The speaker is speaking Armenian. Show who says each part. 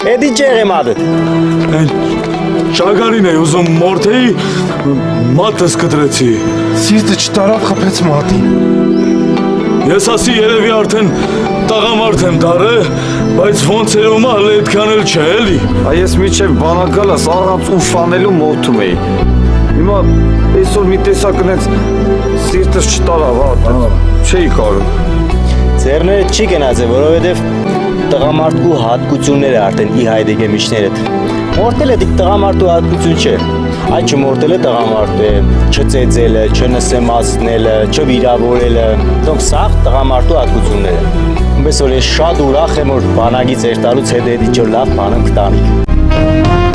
Speaker 1: Էդի ճեղե մատդ։
Speaker 2: Են շագարին է ուզում մորթեի մատս կտրեցի։
Speaker 3: Սիրտը չտարավ խփեց մատին։
Speaker 2: Ես ասի երևի արդեն տղամարդ եմ դարը, բայց ոնց էր ում ալ այդքան էլ չէ էլի։
Speaker 4: Այս միջև բանակալս առանց ուշանելու մոթում էի։ Հիմա այսօր մի տեսակնեց սիրտս չտարավ, չէի կարում։
Speaker 1: Ձեռները չի գնացել, որովհետև տղամարդու հատկությունները արդեն ի հայտ եկեմ իջներդ։ Մորտելը դիք տղամարդու հատկություն չէ։ Այդ չմորտելը տղամարդ է, չծեծելը, չնսեմացնելը, չվիրավորելը։ Դրանք սաղ տղամարդու հատկությունները։ Ումպես որ ես շատ ուրախ եմ, որ բանակից էր տալուց հետո էդի ջոր լավ բանը կտանիք։